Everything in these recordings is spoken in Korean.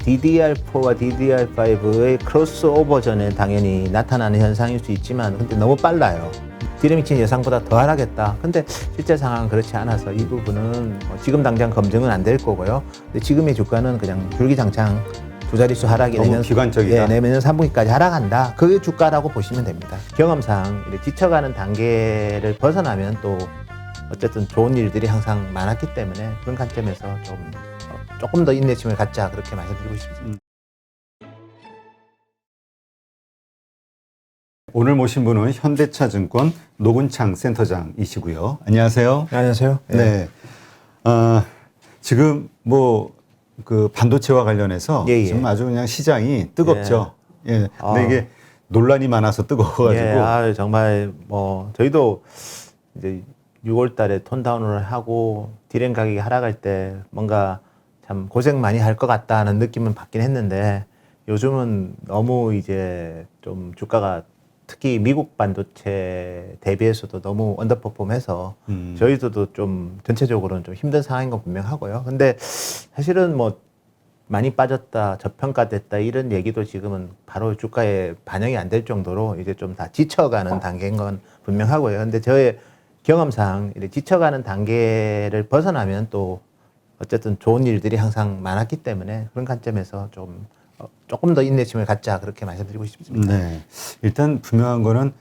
DDR4와 DDR5의 크로스오버전에 당연히 나타나는 현상일 수 있지만 근데 너무 빨라요. 디램 익스체인지 예상보다 더 하락했다. 근데 실제 상황은 그렇지 않아서 이 부분은 지금 당장 검증은 안 될 거고요. 근데 지금의 주가는 그냥 줄기장창 두 자릿수 하락이 너무 기관적이다. 내년 3분기까지 하락한다. 그게 주가라고 보시면 됩니다. 경험상 이렇게 지쳐가는 단계를 벗어나면 또 어쨌든 좋은 일들이 항상 많았기 때문에 그런 관점에서 조금 더 인내심을 갖자 그렇게 말씀드리고 싶습니다. 오늘 모신 분은 현대차증권 노근창 센터장이시고요. 안녕하세요. 안녕하세요. 네. 지금 그 반도체와 관련해서 지금 아주 그냥 시장이 뜨겁죠. 예. 근데 이게 논란이 많아서 뜨거워가지고. 정말 저희도 이제 6월 달에 톤다운을 하고 디램 가격이 하락할 때 뭔가 참 고생 많이 할 것 같다는 느낌은 받긴 했는데 요즘은 너무 이제 좀 주가가 특히 미국 반도체 대비해서도 너무 언더퍼폼해서 저희들도 좀 전체적으로는 좀 힘든 상황인 건 분명하고요. 근데 사실은 많이 빠졌다, 저평가됐다 이런 얘기도 지금은 바로 주가에 반영이 안 될 정도로 이제 좀 다 지쳐가는 단계인 건 분명하고요. 근데 저의 경험상 이렇게 지쳐가는 단계를 벗어나면 또 어쨌든 좋은 일들이 항상 많았기 때문에 그런 관점에서 조금 더 인내심을 갖자 그렇게 말씀드리고 싶습니다. 네. 일단 분명한 거는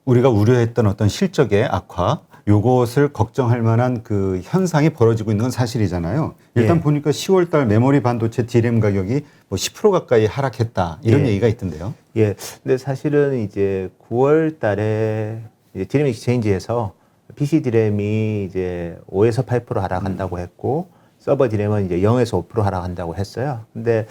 우리가 우려했던 어떤 실적의 악화, 요것을 걱정할 만한 그 현상이 벌어지고 있는 건 사실이잖아요. 일단 보니까 10월 달 메모리 반도체 D램 가격이 10% 가까이 하락했다. 이런 얘기가 있던데요. 예. 근데 사실은 이제 9월 달에 이제 디램 익스체인지에서 PC 디램이 이제 5에서 8% 하락한다고 했고 서버 디램은 이제 0에서 5% 하락한다고 했어요. 근데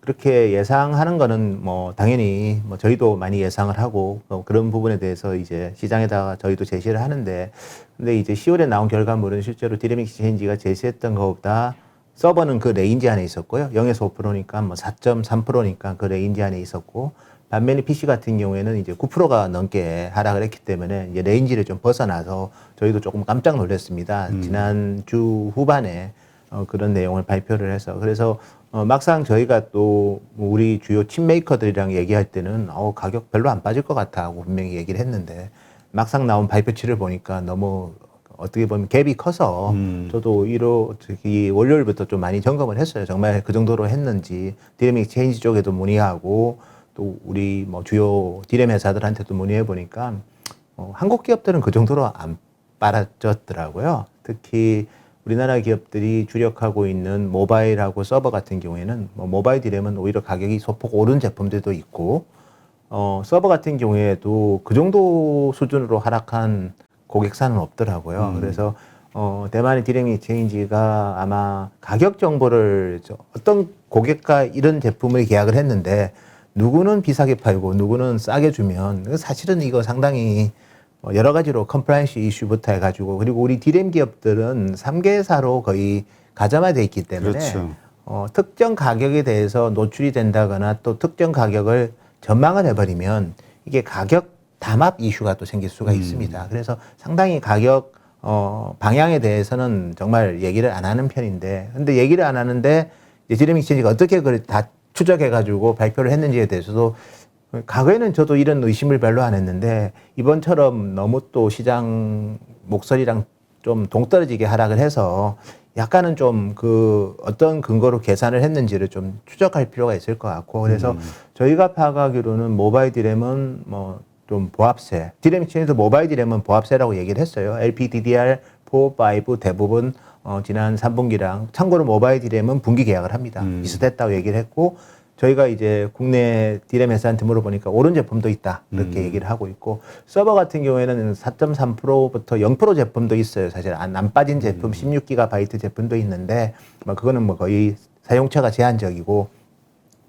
그렇게 예상하는 거는 당연히 저희도 많이 예상을 하고 그런 부분에 대해서 이제 시장에다가 저희도 제시를 하는데 근데 이제 10월에 나온 결과물은 실제로 디램 익스체인지가 제시했던 것보다 서버는 그 레인지 안에 있었고요. 0에서 5%니까 4.3%니까 그 레인지 안에 있었고 반면에 PC 같은 경우에는 이제 9%가 넘게 하락을 했기 때문에 이제 레인지를 좀 벗어나서 저희도 조금 깜짝 놀랐습니다. 지난 주 후반에 그런 내용을 발표를 해서 그래서 막상 저희가 또 우리 주요 칩 메이커들이랑 얘기할 때는 가격 별로 안 빠질 것 같아 하고 분명히 얘기를 했는데 막상 나온 발표치를 보니까 너무 어떻게 보면 갭이 커서 저도 특히 월요일부터 좀 많이 점검을 했어요. 정말 그 정도로 했는지 디램 익스체인지 쪽에도 문의하고 또 우리 주요 디램 회사들한테도 문의해 보니까 한국 기업들은 그 정도로 안 빨아졌더라고요. 특히 우리나라 기업들이 주력하고 있는 모바일하고 서버 같은 경우에는 모바일 디램은 오히려 가격이 소폭 오른 제품들도 있고 서버 같은 경우에도 그 정도 수준으로 하락한 고객사는 없더라고요. 그래서 대만의 디램 익스체인지가 아마 가격 정보를 어떤 고객과 이런 제품을 계약을 했는데 누구는 비싸게 팔고 누구는 싸게 주면 사실은 이거 상당히 여러 가지로 컴플라이언스 이슈부터 해가지고 그리고 우리 디램 기업들은 3개사로 거의 가점화되어 있기 때문에 그렇죠. 특정 가격에 대해서 노출이 된다거나 또 특정 가격을 전망을 해버리면 이게 가격 담합 이슈가 또 생길 수가 있습니다. 그래서 상당히 가격 방향에 대해서는 정말 얘기를 안 하는 편인데 근데 얘기를 안 하는데 디램 익스체인지가 어떻게 그걸 다 추적해가지고 발표를 했는지에 대해서도 과거에는 저도 이런 의심을 별로 안 했는데 이번처럼 너무 또 시장 목소리랑 좀 동떨어지게 하락을 해서 약간은 좀 어떤 근거로 계산을 했는지를 좀 추적할 필요가 있을 것 같고 그래서 저희가 파악하기로는 모바일 디램은 좀 보합세, 디램 익스체인지도 모바일 디램은 보합세라고 얘기를 했어요. LPDDR4, 5 대부분 지난 3분기랑 참고로 모바일 디램은 분기 계약을 합니다. 비슷했다고 얘기를 했고 저희가 이제 국내 디램 회사한테 물어보니까 오른 제품도 있다 이렇게 얘기를 하고 있고 서버 같은 경우에는 4.3%부터 0% 제품도 있어요. 사실 안 빠진 제품 16GB 제품도 있는데 그거는 거의 사용처가 제한적이고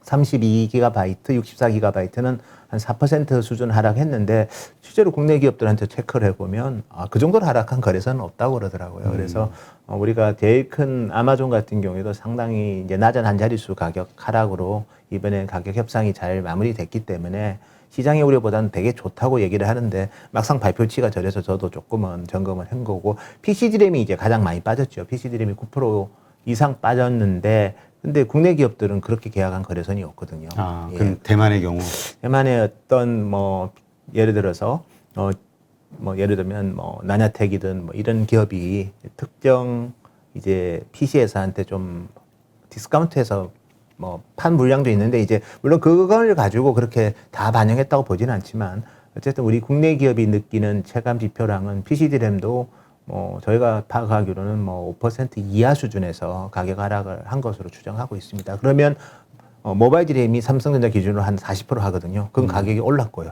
32GB, 64GB는 한 4% 수준 하락했는데 실제로 국내 기업들한테 체크를 해보면 그 정도로 하락한 거래소는 없다고 그러더라고요. 그래서 우리가 제일 큰 아마존 같은 경우에도 상당히 이제 낮은 한 자릿수 가격 하락으로 이번에 가격 협상이 잘 마무리됐기 때문에 시장의 우려보다는 되게 좋다고 얘기를 하는데 막상 발표치가 저래서 저도 조금은 점검을 한 거고 PC 디램이 이제 가장 많이 빠졌죠. PC 디램이 9% 이상 빠졌는데 근데 국내 기업들은 그렇게 계약한 거래선이 없거든요. 아, 예. 그럼 대만의 경우. 대만의 어떤 뭐 예를 들어서 뭐 예를 들면 뭐 나냐텍이든 뭐 이런 기업이 특정 이제 PC 회사한테 좀 디스카운트해서 뭐 판 물량도 있는데 이제 물론 그걸 가지고 그렇게 다 반영했다고 보지는 않지만 어쨌든 우리 국내 기업이 느끼는 체감 지표량은 PC DRAM도 뭐 저희가 파악하기로는 뭐 5% 이하 수준에서 가격 하락을 한 것으로 추정하고 있습니다. 그러면 모바일 디램이 삼성전자 기준으로 한 40% 하거든요. 그건 가격이 올랐고요.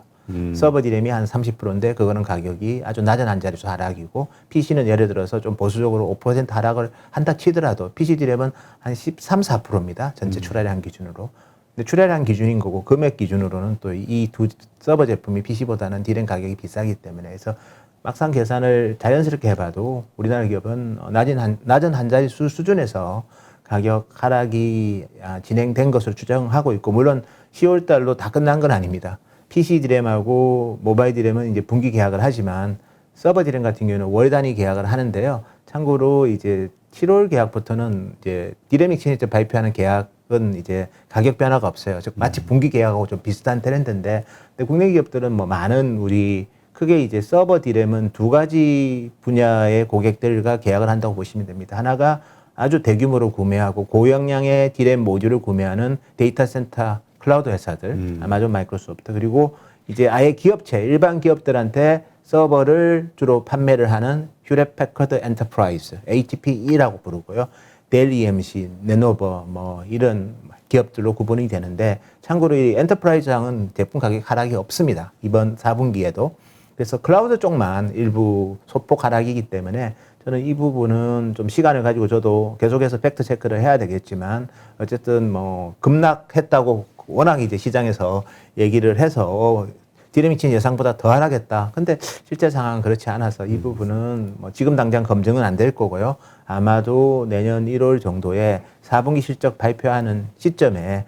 서버 디램이 한 30%인데 그거는 가격이 아주 낮은 한 자릿수 하락이고 PC는 예를 들어서 좀 보수적으로 5% 하락을 한다 치더라도 PC 디램은 한 13, 4%입니다. 전체 출하량 기준으로. 근데 출하량 기준인 거고 금액 기준으로는 또 이 두 서버 제품이 PC보다는 디램 가격이 비싸기 때문에 그래서 막상 계산을 자연스럽게 해봐도 우리나라 기업은 낮은 한 자릿수 수준에서 가격 하락이 진행된 것으로 추정하고 있고 물론 10월 달로 다 끝난 건 아닙니다. PC 디램하고 모바일 디램은 이제 분기 계약을 하지만 서버 디램 같은 경우는 월 단위 계약을 하는데요. 참고로 이제 7월 계약부터는 이제 디램 익스체인지 발표하는 계약은 이제 가격 변화가 없어요. 즉 마치 분기 계약하고 좀 비슷한 트렌드인데 근데 국내 기업들은 뭐 많은 우리 크게 이제 서버 디램은 두 가지 분야의 고객들과 계약을 한다고 보시면 됩니다. 하나가 아주 대규모로 구매하고 고용량의 디램 모듈을 구매하는 데이터 센터 클라우드 회사들, 아마존, 마이크로소프트 그리고 이제 아예 기업체, 일반 기업들한테 서버를 주로 판매를 하는 휴렛 패커드 엔터프라이즈, HPE라고 부르고요. 델 EMC, 레노버 뭐 이런 기업들로 구분이 되는데 참고로 이 엔터프라이즈항은 제품 가격 하락이 없습니다. 이번 4분기에도. 그래서 클라우드 쪽만 일부 소폭 하락이기 때문에 저는 이 부분은 좀 시간을 가지고 저도 계속해서 팩트 체크를 해야 되겠지만 어쨌든 뭐 급락했다고 워낙 이제 시장에서 얘기를 해서 디램 익스체인지 예상보다 더 하락했다. 근데 실제 상황은 그렇지 않아서 이 부분은 뭐 지금 당장 검증은 안 될 거고요. 아마도 내년 1월 정도에 4분기 실적 발표하는 시점에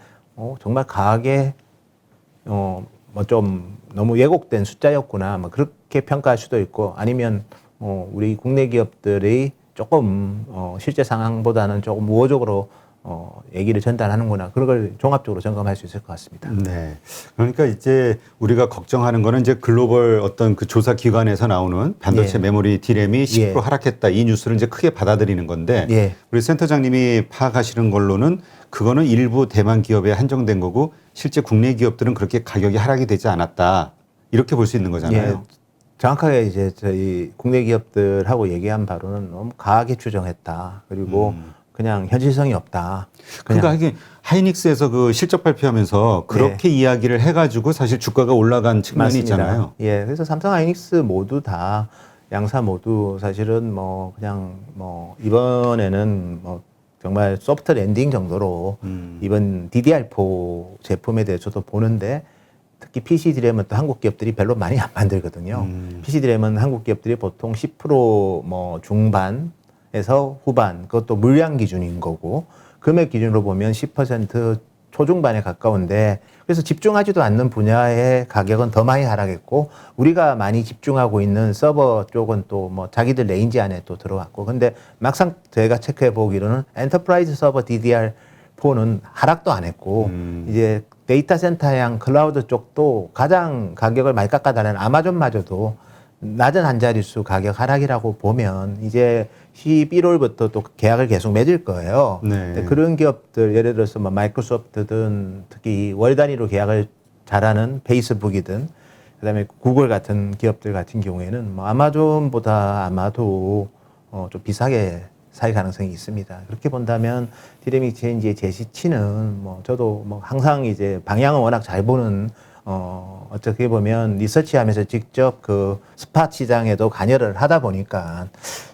정말 과하게 뭐 좀 너무 왜곡된 숫자였구나. 뭐 그렇게 평가할 수도 있고 아니면 우리 국내 기업들이 조금 실제 상황보다는 조금 우호적으로 얘기를 전달하는구나. 그런 걸 종합적으로 점검할 수 있을 것 같습니다. 네. 그러니까 이제 우리가 걱정하는 거는 이제 글로벌 어떤 그 조사 기관에서 나오는 반도체 예. 메모리 디램이 10% 예. 하락했다. 이 뉴스를 이제 크게 받아들이는 건데 예. 우리 센터장님이 파악하시는 걸로는 그거는 일부 대만 기업에 한정된 거고 실제 국내 기업들은 그렇게 가격이 하락이 되지 않았다. 이렇게 볼 수 있는 거잖아요. 예. 정확하게 이제 저희 국내 기업들하고 얘기한 바로는 너무 과하게 추정했다. 그리고 그냥 현실성이 없다. 그러니까 하긴 하이닉스에서 그 실적 발표하면서 그렇게 이야기를 해가지고 사실 주가가 올라간 측면이 맞습니다. 있잖아요. 예, 그래서 삼성 하이닉스 모두 다 양사 모두 사실은 뭐 그냥 뭐 이번에는 뭐 정말 소프트 랜딩 정도로 이번 DDR4 제품에 대해서도 보는데 특히 PC 디램은 또 한국 기업들이 별로 많이 안 만들거든요. PC 디램은 한국 기업들이 보통 10%뭐 중반에서 후반, 그것도 물량 기준인 거고 금액 기준으로 보면 10% 초중반에 가까운데 그래서 집중하지도 않는 분야의 가격은 더 많이 하락했고 우리가 많이 집중하고 있는 서버 쪽은 또 뭐 자기들 레인지 안에 또 들어왔고 근데 막상 저희가 체크해 보기로는 엔터프라이즈 서버 DDR4는 하락도 안 했고 이제 데이터 센터향 클라우드 쪽도 가장 가격을 많이 깎아달라는 아마존마저도 낮은 한 자릿수 가격 하락이라고 보면 이제 11월부터 또 계약을 계속 맺을 거예요. 네. 그런 기업들 예를 들어서 뭐 마이크로소프트든 특히 월 단위로 계약을 잘하는 페이스북이든 그다음에 구글 같은 기업들 같은 경우에는 뭐 아마존보다 아마도 좀 비싸게 살 가능성이 있습니다. 그렇게 본다면 디램 익스체인지의 제시치는 뭐 저도 뭐 항상 이제 방향은 워낙 잘 보는 어떻게 보면 리서치하면서 직접 그 스팟 시장에도 관여를 하다 보니까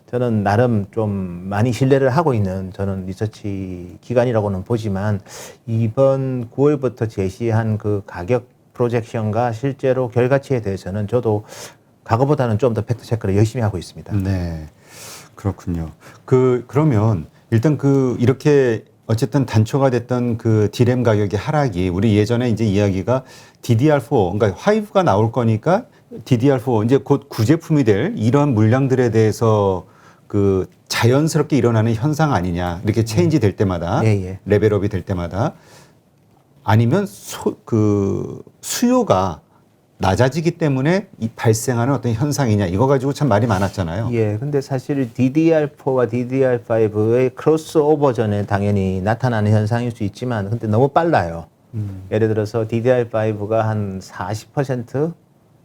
저는 나름 좀 많이 신뢰를 하고 있는 저는 리서치 기관이라고는 보지만 이번 9월부터 제시한 그 가격 프로젝션과 실제로 결과치에 대해서는 저도 과거보다는 좀 더 팩트 체크를 열심히 하고 있습니다. 네. 그렇군요. 그러면 일단 이렇게 어쨌든 단초가 됐던 그 디램 가격의 하락이 우리 예전에 이제 이야기가 DDR4 그러니까 5가 나올 거니까 DDR4 이제 곧 구제품이 될 이런 물량들에 대해서 그 자연스럽게 일어나는 현상 아니냐 이렇게 체인지 될 때마다 예, 예. 레벨업이 될 때마다 아니면 수요가 낮아지기 때문에 이 발생하는 어떤 현상이냐 이거 가지고 참 말이 많았잖아요. 예, 근데 사실 DDR4와 DDR5의 크로스오버 전에 당연히 나타나는 현상일 수 있지만, 근데 너무 빨라요. 예를 들어서 DDR5가 한 40%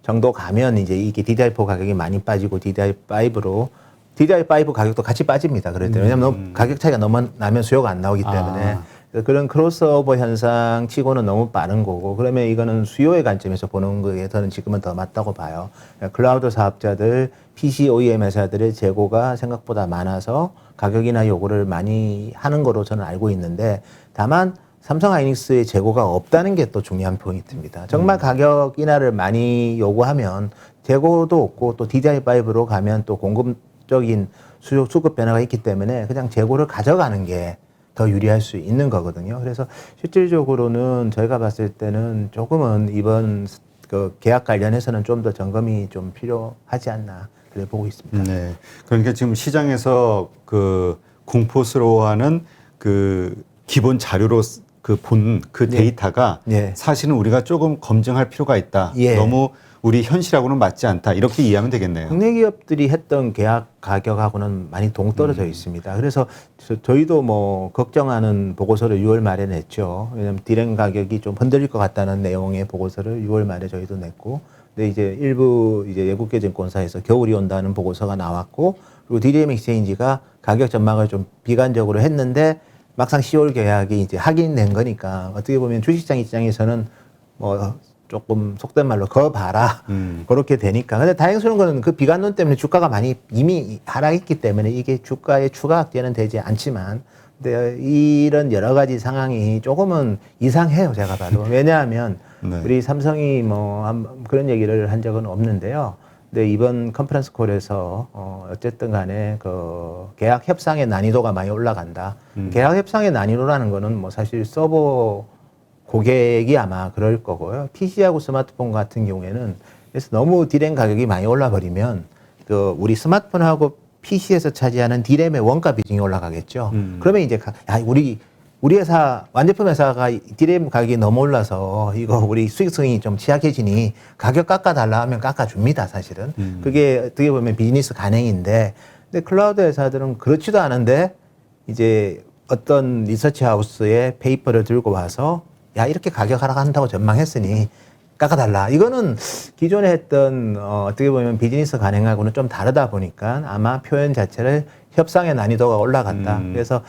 정도 가면 이제 이게 DDR4 가격이 많이 빠지고 DDR5 가격도 같이 빠집니다. 그럴 때 왜냐하면 너무 가격 차이가 너무 나면 수요가 안 나오기 때문에. 그런 크로스오버 현상 치고는 너무 빠른 거고, 그러면 이거는 수요의 관점에서 보는 거에 저는 지금은 더 맞다고 봐요. 그러니까 클라우드 사업자들, PC OEM 회사들의 재고가 생각보다 많아서 가격이나 요구를 많이 하는 거로 저는 알고 있는데, 다만 삼성 하이닉스의 재고가 없다는 게 또 중요한 포인트입니다. 정말 가격 인하를 많이 요구하면 재고도 없고, 또 DDR5로 가면 또 공급적인 수급 변화가 있기 때문에 그냥 재고를 가져가는 게 더 유리할 수 있는 거거든요. 그래서 실질적으로는 저희가 봤을 때는 조금은 이번 그 계약 관련해서는 좀 더 점검이 좀 필요하지 않나 그래 보고 있습니다. 네. 그러니까 지금 시장에서 그 공포스러워하는 그 기본 자료로 그 본 그 데이터가 네. 사실은 우리가 조금 검증할 필요가 있다. 예. 너무 우리 현실하고는 맞지 않다. 이렇게 이해하면 되겠네요. 국내 기업들이 했던 계약 가격하고는 많이 동떨어져 있습니다. 그래서 저희도 뭐 걱정하는 보고서를 6월 말에 냈죠. 왜냐하면 디램 가격이 좀 흔들릴 것 같다는 내용의 보고서를 6월 말에 저희도 냈고, 근데 이제 일부 이제 외국계 증권사에서 겨울이 온다는 보고서가 나왔고, 그리고 DRAM 익스체인지가 가격 전망을 좀 비관적으로 했는데 막상 10월 계약이 이제 확인된 거니까 어떻게 보면 주식시장 입장에서는 뭐 조금 속된 말로 거 봐라 그렇게 되니까. 근데 다행스러운 거는 그 비관론 때문에 주가가 많이 이미 하락했기 때문에 이게 주가의 추가 악재는 되지 않지만, 근데 이런 여러 가지 상황이 조금은 이상해요, 제가 봐도. 왜냐하면 네. 우리 삼성이 뭐 그런 얘기를 한 적은 없는데요. 근데 이번 컨퍼런스 콜에서 어쨌든 간에 그 계약 협상의 난이도가 많이 올라간다. 계약 협상의 난이도라는 거는 뭐 사실 서버 고객이 아마 그럴 거고요. PC하고 스마트폰 같은 경우에는 그래서 너무 디램 가격이 많이 올라버리면 그 우리 스마트폰하고 PC에서 차지하는 디램의 원가 비중이 올라가겠죠. 그러면 이제 우리 회사 완제품 회사가 디램 가격이 너무 올라서 이거 우리 수익성이 좀 취약해지니 가격 깎아달라 하면 깎아줍니다, 사실은. 그게 어떻게 보면 비즈니스 가능인데, 근데 클라우드 회사들은 그렇지도 않은데 이제 어떤 리서치 하우스의 페이퍼를 들고 와서 야, 이렇게 가격 하락한다고 전망했으니 깎아달라. 이거는 기존에 했던 어떻게 보면 비즈니스 가능하고는 좀 다르다 보니까 아마 표현 자체를 협상의 난이도가 올라간다. 그래서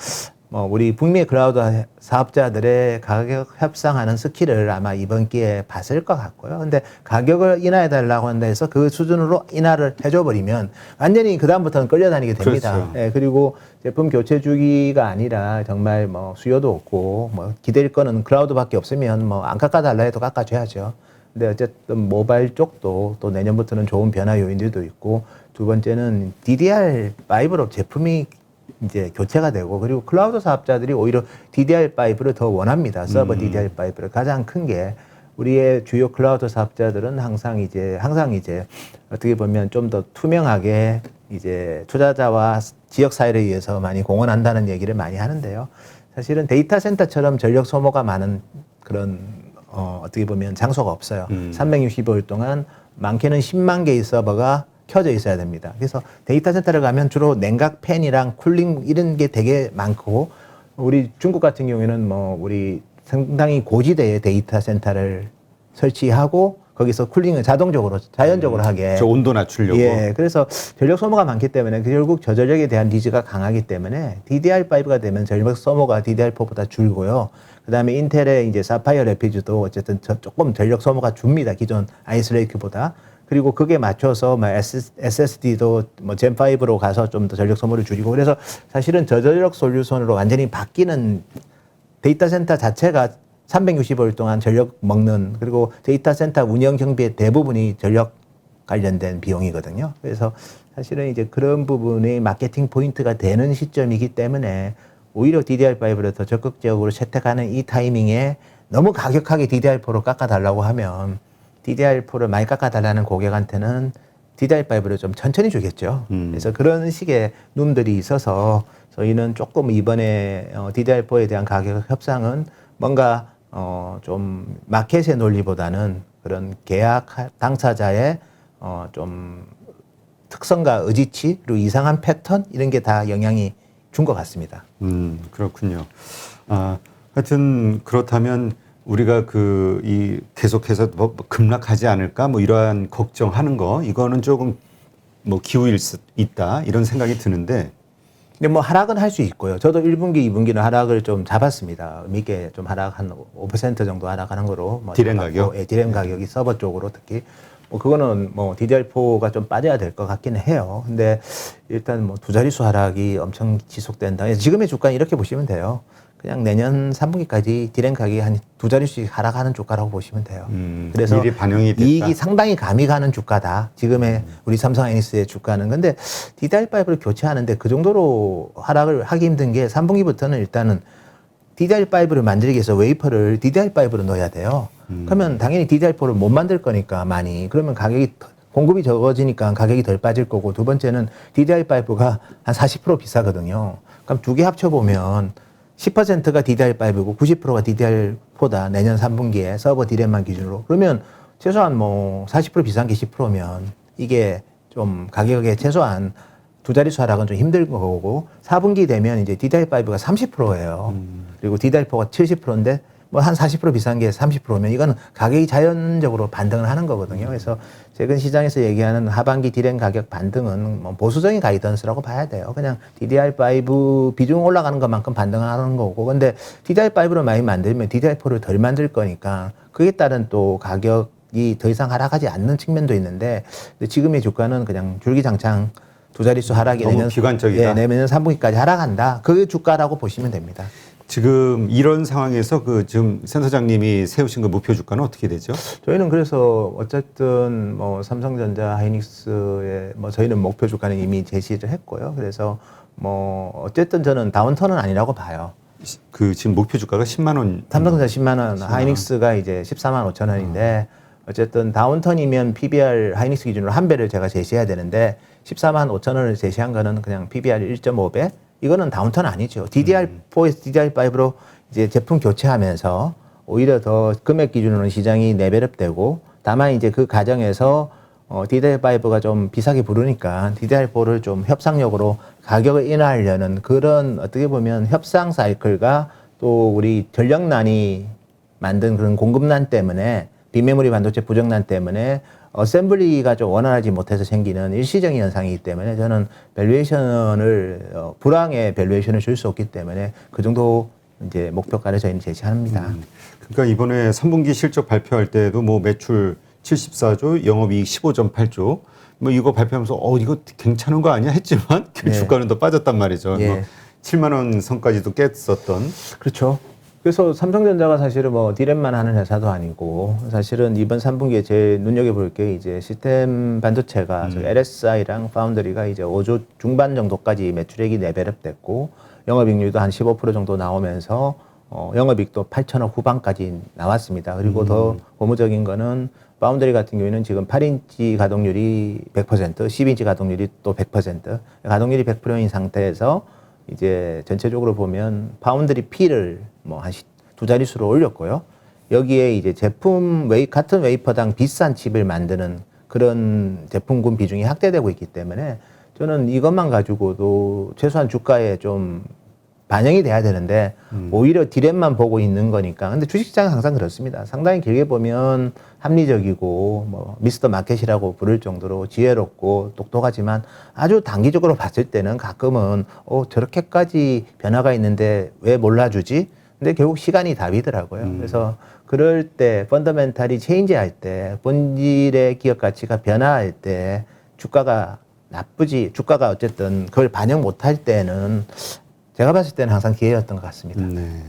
뭐 우리 북미 클라우드 사업자들의 가격 협상하는 스킬을 아마 이번 기회에 봤을 것 같고요. 근데 가격을 인하해달라고 한다 해서 그 수준으로 인하를 해줘버리면 완전히 그다음부터는 끌려다니게 됩니다. 그렇죠. 예, 그리고 제품 교체 주기가 아니라 정말 뭐 수요도 없고 뭐 기댈 거는 클라우드밖에 없으면 뭐 안 깎아달라 해도 깎아줘야죠. 근데 어쨌든 모바일 쪽도 또 내년부터는 좋은 변화 요인들도 있고, 두 번째는 DDR5로 제품이 이제 교체가 되고, 그리고 클라우드 사업자들이 오히려 DDR5를 더 원합니다. 서버 DDR5를. 가장 큰 게 우리의 주요 클라우드 사업자들은 항상 이제 어떻게 보면 좀 더 투명하게 이제 투자자와 지역 사회를 위해서 많이 공헌한다는 얘기를 많이 하는데요. 사실은 데이터 센터처럼 전력 소모가 많은 그런 어떻게 보면 장소가 없어요. 365일 동안 많게는 10만 개의 서버가 켜져 있어야 됩니다. 그래서 데이터 센터를 가면 주로 냉각 팬이랑 쿨링 이런 게 되게 많고, 우리 중국 같은 경우에는 뭐 우리 상당히 고지대에 데이터 센터를 설치하고 거기서 쿨링을 자연적으로 하게. 저 온도 낮추려고. 예, 그래서 전력 소모가 많기 때문에 결국 저전력에 대한 니즈가 강하기 때문에 DDR5가 되면 전력 소모가 DDR4보다 줄고요. 그다음에 인텔의 이제 사파이어 래피즈도 어쨌든 조금 전력 소모가 줍니다. 기존 아이스레이크보다. 그리고 그게 맞춰서 뭐 SSD도 뭐 젠5로 가서 좀 더 전력 소모를 줄이고, 그래서 사실은 저전력 솔루션으로 완전히 바뀌는 데이터 센터 자체가 365일 동안 전력 먹는, 그리고 데이터 센터 운영 경비의 대부분이 전력 관련된 비용이거든요. 그래서 사실은 이제 그런 부분이 마케팅 포인트가 되는 시점이기 때문에 오히려 DDR5를 더 적극적으로 채택하는 이 타이밍에 너무 가격하게 DDR4로 깎아달라고 하면 DDR4를 많이 깎아달라는 고객한테는 DDR5를 좀 천천히 주겠죠. 그래서 그런 식의 룸들이 있어서 저희는 조금 이번에 DDR4에 대한 가격 협상은 뭔가 좀 마켓의 논리보다는 그런 계약 당사자의 좀 특성과 의지치 그리고 이상한 패턴 이런 게 다 영향이 준 것 같습니다. 그렇군요. 하여튼 그렇다면 우리가 이 계속해서 뭐 급락하지 않을까 뭐 이러한 걱정하는 거 이거는 조금 뭐 기우일 수 있다 이런 생각이 드는데 근데 뭐 하락은 할 수 있고요. 저도 1분기, 2분기는 하락을 좀 잡았습니다. 미게 좀 하락 한 5% 정도 하락하는 거로. 뭐 디램 가격? 예, 디램 가격이 서버 쪽으로 특히. 뭐 그거는 뭐 DDR4가 좀 빠져야 될 것 같기는 해요. 근데 일단 뭐 두 자릿수 하락이 엄청 지속된다. 그래서 지금의 주가는 이렇게 보시면 돼요. 그냥 내년 3분기까지 디램 가격이 한 두 자릿수씩 하락하는 주가라고 보시면 돼요. 그래서 미리 반영이 됐다. 이익이 상당히 감이 가는 주가다. 지금의 우리 삼성하이닉스의 주가는. 근데 DDR5를 교체하는데 그 정도로 하락을 하기 힘든 게 3분기부터는 일단은 DDR5를 만들기 위해서 웨이퍼를 DDR5로 넣어야 돼요. 그러면 당연히 DDR4를 못 만들 거니까 많이. 그러면 가격이 공급이 적어지니까 가격이 덜 빠질 거고 두 번째는 DDR5가 한 40% 비싸거든요. 그럼 두 개 합쳐보면 10%가 DDR5이고 90%가 DDR4다. 내년 3분기에 서버 디램만 기준으로. 그러면 최소한 뭐 40% 비싼 게 10%면 이게 좀 가격에 최소한 두 자릿수 하락은 좀 힘들 거고 4분기 되면 이제 DDR5가 30%예요. 그리고 DDR4가 70%인데 뭐 한 40% 비싼 게 30%면 이거는 가격이 자연적으로 반등을 하는 거거든요. 그래서 최근 시장에서 얘기하는 하반기 디램 가격 반등은 뭐 보수적인 가이던스라고 봐야 돼요. 그냥 DDR5 비중 올라가는 것만큼 반등하는 거고. 근데 DDR5로 많이 만들면 DDR4를 덜 만들 거니까 그에 따른 또 가격이 더 이상 하락하지 않는 측면도 있는데 근데 지금의 주가는 그냥 줄기장창 두 자릿수 하락이 너무 내년 비관적이다. 내년 3분기까지 하락한다. 그 주가라고 보시면 됩니다. 지금 이런 상황에서 지금 센터장님이 세우신 그 목표 주가는 어떻게 되죠? 저희는 그래서 어쨌든 뭐 삼성전자, 하이닉스의 뭐 저희는 목표 주가는 이미 제시를 했고요. 그래서 뭐 어쨌든 저는 다운턴은 아니라고 봐요. 지금 목표 주가가 10만 원. 삼성전자 10만 원, 하이닉스가 이제 14만 5천 원인데 어쨌든 다운턴이면 PBR 하이닉스 기준으로 한 배를 제가 제시해야 되는데 14만 5천 원을 제시한 거는 그냥 PBR 1.5배. 이거는 다운턴 아니죠. DDR4에서 DDR5로 이제 제품 교체하면서 오히려 더 금액 기준으로는 시장이 레벨업되고 다만 이제 그 과정에서 DDR5가 좀 비싸게 부르니까 DDR4를 좀 협상력으로 가격을 인하하려는 그런 어떻게 보면 협상 사이클과 또 우리 전력난이 만든 그런 공급난 때문에 빅메모리 반도체 부족난 때문에 어셈블리가 좀 원활하지 못해서 생기는 일시적인 현상이기 때문에 저는 밸류에이션을 불황의 밸류에이션을 줄 수 없기 때문에 그 정도 이제 목표가를 저희는 제시합니다. 그러니까 이번에 3분기 실적 발표할 때도 뭐 매출 74조, 영업이익 15.8조 뭐 이거 발표하면서 이거 괜찮은 거 아니야 했지만 그 네. 주가는 더 빠졌단 말이죠. 예. 뭐 7만 원 선까지도 깼었던. 그렇죠. 그래서 삼성전자가 사실은 뭐 디램만 하는 회사도 아니고 사실은 이번 3분기에 제일 눈여겨볼 게 이제 시스템 반도체가 저희 LSI랑 파운드리가 이제 5조 중반 정도까지 매출액이 레벨업 됐고 영업이익률도 한 15% 정도 나오면서 영업이익도 8천억 후반까지 나왔습니다. 그리고 더 고무적인 거는 파운드리 같은 경우에는 지금 8인치 가동률이 100%, 10인치 가동률이 또 100%, 가동률이 100%인 상태에서 이제 전체적으로 보면 파운드리 P를 뭐 한 두 자릿수로 올렸고요. 여기에 이제 같은 웨이퍼당 비싼 칩을 만드는 그런 제품군 비중이 확대되고 있기 때문에 저는 이것만 가지고도 최소한 주가에 좀 반영이 돼야 되는데 오히려 디램만 보고 있는 거니까. 근데 주식시장은 항상 그렇습니다. 상당히 길게 보면 합리적이고 뭐 미스터 마켓이라고 부를 정도로 지혜롭고 똑똑하지만 아주 단기적으로 봤을 때는 가끔은 저렇게까지 변화가 있는데 왜 몰라주지? 근데 결국 시간이 답이더라고요. 그래서 그럴 때 펀더멘탈이 체인지할 때 본질의 기업 가치가 변화할 때 주가가 어쨌든 그걸 반영 못할 때는 제가 봤을 때는 항상 기회였던 것 같습니다. 네.